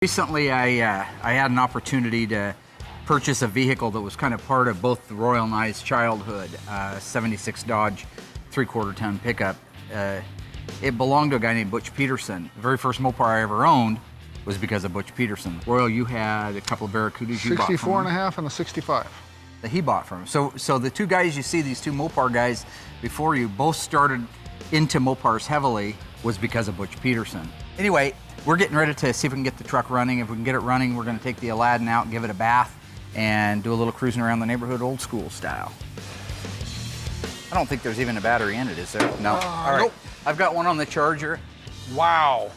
Recently, I had an opportunity to purchase a vehicle that was kind of part of both Royal and I's childhood, 76 Dodge 3/4 ton pickup. It belonged to a guy named Butch Peterson. The very first Mopar I ever owned was because of Butch Peterson. Royal, you had a couple of Barracudas you bought from him. 64 and a half and a 65. That he bought from him. So the two guys you see, these two Mopar guys before you, both started into Mopars heavily was because of Butch Peterson. Anyway, we're getting ready to see if we can get the truck running. If we can get it running, we're gonna take the Aladdin out and give it a bath and do a little cruising around the neighborhood old school style. I don't think there's even a battery in it, is there? No. All right. Nope. I've got one on the charger. Wow.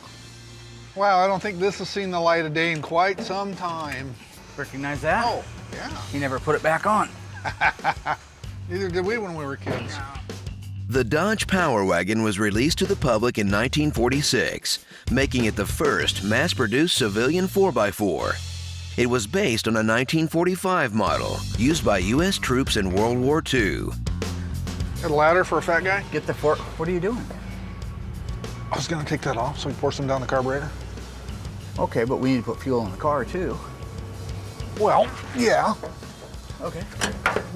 Wow, I don't think this has seen the light of day in quite some time. Recognize that? Oh, yeah. He never put it back on. Neither did we when we were kids. The Dodge Power Wagon was released to the public in 1946, making it the first mass-produced civilian 4x4. It was based on a 1945 model used by U.S. troops in World War II. Got a ladder for a fat guy? Get the fork. What are you doing? I was gonna take that off so we pour some down the carburetor. Okay, but we need to put fuel in the car too. Well, yeah. Okay.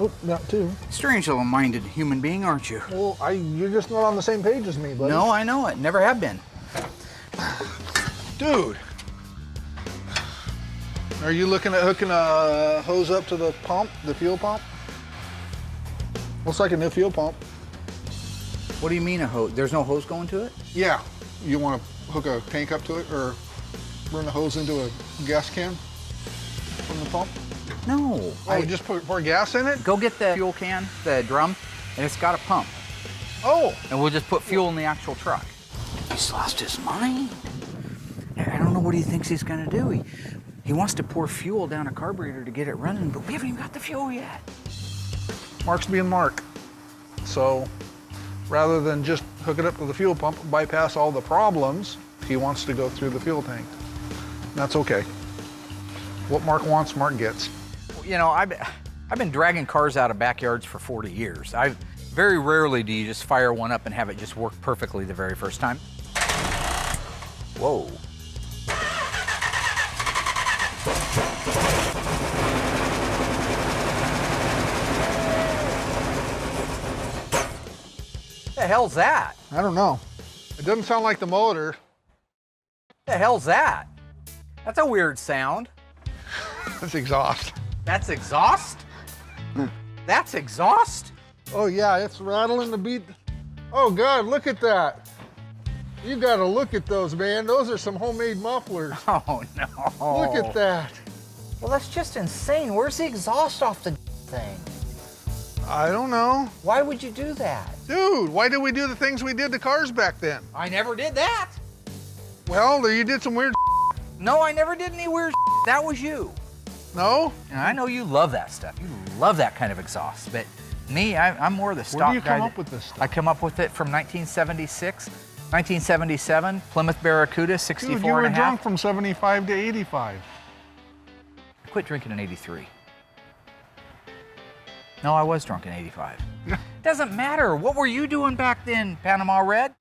Oop, that too. Strange little minded human being, aren't you? Well, you're just not on the same page as me, buddy. No, I know it. Never have been. Dude. Are you looking at hooking a hose up to the pump, the fuel pump? Looks like a new fuel pump. What do you mean a hose? There's no hose going to it? Yeah. You want to hook a tank up to it or run the hose into a gas can from the pump? No. Oh, just pour gas in it? Go get the fuel can, the drum, and it's got a pump. Oh. And we'll just put fuel in the actual truck. He's lost his mind. I don't know what he thinks he's gonna do. He wants to pour fuel down a carburetor to get it running, but we haven't even got the fuel yet. Mark's being Mark. So rather than just hook it up to the fuel pump, bypass all the problems, he wants to go through the fuel tank. That's okay. What Mark wants, Mark gets. You know, I've been dragging cars out of backyards for 40 years. Very rarely do you just fire one up and have it just work perfectly the very first time. Whoa. What the hell's that? I don't know. It doesn't sound like the motor. What the hell's that? That's a weird sound. That's exhaust. That's exhaust? That's exhaust? Oh yeah, it's rattling the beat. Oh God, look at that. You gotta look at those, man. Those are some homemade mufflers. Oh no. Look at that. Well, that's just insane. Where's the exhaust off the thing? I don't know. Why would you do that? Dude, why did we do the things we did to cars back then? I never did that. Well, you did some weird. No, I never did any weird. That was you. No? And I know you love that stuff. You love that kind of exhaust. But me, I'm more the stock guy. Where do you come up with this stuff? I come up with it from 1976, 1977, Plymouth Barracuda, 64 Dude, you were and a half. drunk from 75 to 85. I quit drinking in 83. No, I was drunk in 85. Doesn't matter. What were you doing back then, Panama Red?